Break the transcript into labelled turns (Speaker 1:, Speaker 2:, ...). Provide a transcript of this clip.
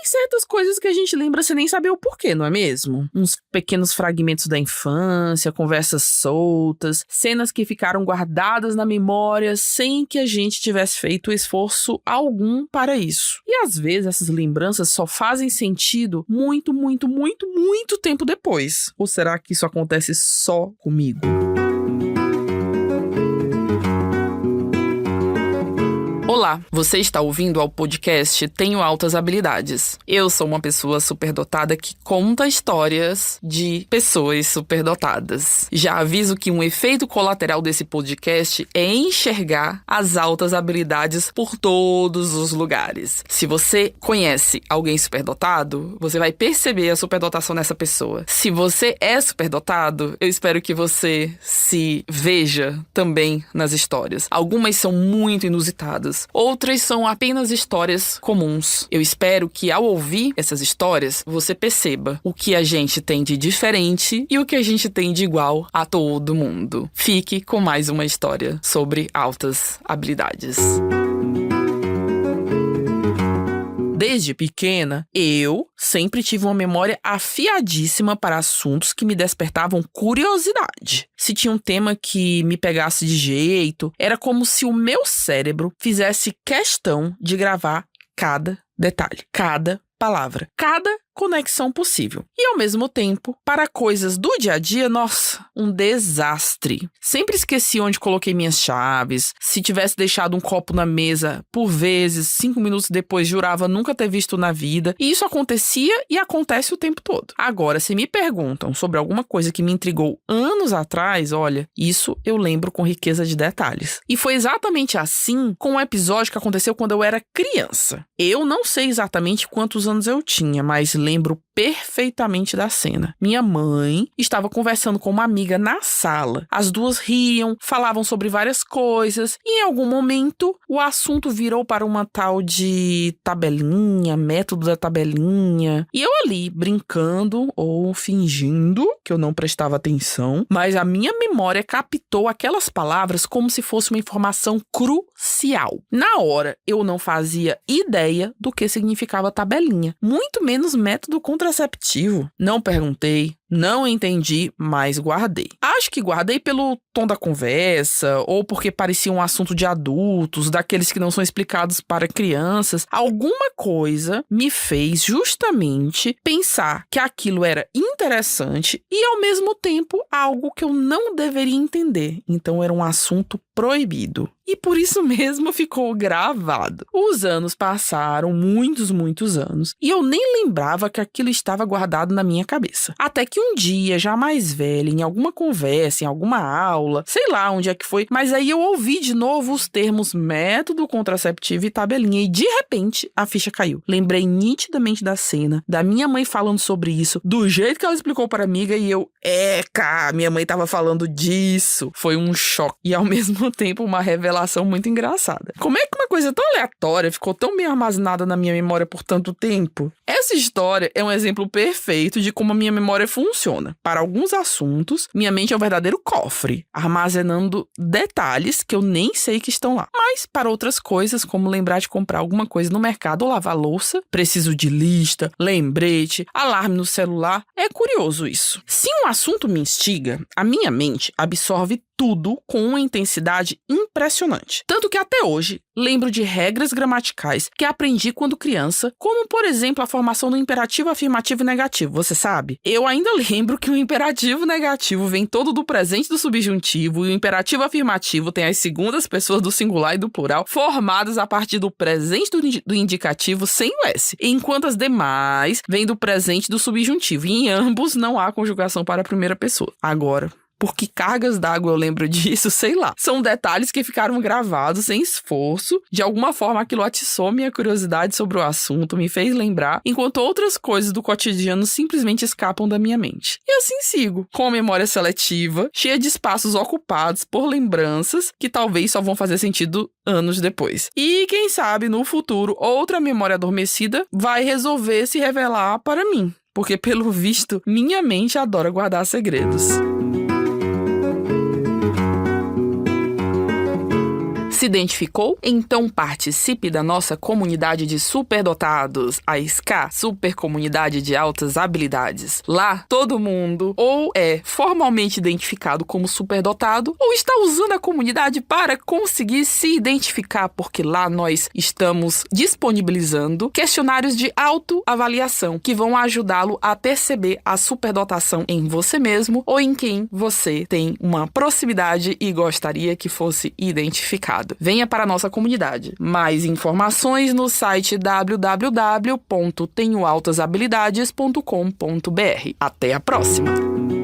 Speaker 1: certas coisas que a gente lembra sem nem saber o porquê, não é mesmo? Uns pequenos fragmentos da infância, conversas soltas, cenas que ficaram guardadas na memória sem que a gente tivesse feito esforço algum para isso. E às vezes essas lembranças só fazem sentido muito, muito, muito, muito tempo depois. Ou será que isso acontece só comigo? Olá, você está ouvindo ao podcast Tenho Altas Habilidades. Eu sou uma pessoa superdotada que conta histórias de pessoas superdotadas. Já aviso que um efeito colateral desse podcast é enxergar as altas habilidades por todos os lugares. Se você conhece alguém superdotado, você vai perceber a superdotação dessa pessoa. Se você é superdotado, eu espero que você se veja também nas histórias. Algumas são muito inusitadas. Outras são apenas histórias comuns. Eu espero que ao ouvir essas histórias, você perceba o que a gente tem de diferente e o que a gente tem de igual a todo mundo. Fique com mais uma história sobre altas habilidades. Desde pequena, eu sempre tive uma memória afiadíssima para assuntos que me despertavam curiosidade. Se tinha um tema que me pegasse de jeito, era como se o meu cérebro fizesse questão de gravar cada detalhe, cada palavra, cada conexão possível. E ao mesmo tempo, para coisas do dia a dia, nossa, um desastre. Sempre esqueci onde coloquei minhas chaves. Se tivesse deixado um copo na mesa, por vezes, 5 minutos depois, jurava nunca ter visto na vida. E isso acontecia e acontece o tempo todo. Agora, se me perguntam sobre alguma coisa que me intrigou anos atrás, olha, isso eu lembro com riqueza de detalhes. E foi exatamente assim com um episódio que aconteceu quando eu era criança. Eu não sei exatamente quantos anos eu tinha, mas lembro perfeitamente da cena. Minha mãe estava conversando com uma amiga na sala. As duas riam, falavam sobre várias coisas e em algum momento o assunto virou para uma tal de tabelinha, método da tabelinha. E eu ali brincando ou fingindo que eu não prestava atenção, mas a minha memória captou aquelas palavras como se fosse uma informação crucial. Na hora eu não fazia ideia do que significava tabelinha, muito menos método contraceptivo. Não perguntei, não entendi, mas guardei. Acho que guardei pelo tom da conversa, ou porque parecia um assunto de adultos, daqueles que não são explicados para crianças. Alguma coisa me fez justamente pensar que aquilo era interessante e, ao mesmo tempo, algo que eu não deveria entender. Então, era um assunto proibido. E por isso mesmo ficou gravado. Os anos passaram, muitos anos, e eu nem lembrava que aquilo estava guardado na minha cabeça. Até que um dia, já mais velha, em alguma conversa, em alguma aula, sei lá onde é que foi, mas aí eu ouvi de novo os termos método contraceptivo e tabelinha, e de repente a ficha caiu. Lembrei nitidamente da cena, da minha mãe falando sobre isso, do jeito que ela explicou para a amiga, e eu, minha mãe estava falando disso. Foi um choque e ao mesmo tempo uma revelação muito engraçada. Como é que uma coisa tão aleatória ficou tão bem armazenada na minha memória por tanto tempo? Essa história é um exemplo perfeito de como a minha memória funciona. Para alguns assuntos, minha mente é um verdadeiro cofre, armazenando detalhes que eu nem sei que estão lá. Mas para outras coisas, como lembrar de comprar alguma coisa no mercado ou lavar louça, preciso de lista, lembrete, alarme no celular. É curioso isso. Se um assunto me instiga, a minha mente absorve tudo com uma intensidade impressionante. Tanto que até hoje lembro de regras gramaticais que aprendi quando criança, como, por exemplo, a formação do imperativo afirmativo e negativo. Você sabe? Eu ainda lembro que o imperativo negativo vem todo do presente do subjuntivo e o imperativo afirmativo tem as segundas pessoas do singular e do plural formadas a partir do presente do indicativo sem o S, enquanto as demais vêm do presente do subjuntivo e em ambos não há conjugação para a primeira pessoa. Agora, por que cargas d'água eu lembro disso? Sei lá. São detalhes que ficaram gravados sem esforço. De alguma forma, aquilo atiçou minha curiosidade sobre o assunto, me fez lembrar, enquanto outras coisas do cotidiano simplesmente escapam da minha mente. E assim sigo, com a memória seletiva, cheia de espaços ocupados por lembranças que talvez só vão fazer sentido anos depois. E, quem sabe, no futuro, outra memória adormecida vai resolver se revelar para mim. Porque, pelo visto, minha mente adora guardar segredos. Se identificou? Então participe da nossa comunidade de superdotados, a SCA, Super Comunidade de Altas Habilidades. Lá, todo mundo ou é formalmente identificado como superdotado ou está usando a comunidade para conseguir se identificar, porque lá nós estamos disponibilizando questionários de autoavaliação que vão ajudá-lo a perceber a superdotação em você mesmo ou em quem você tem uma proximidade e gostaria que fosse identificado. Venha para a nossa comunidade. Mais informações no site www.tenhoaltasabilidades.com.br. Até a próxima!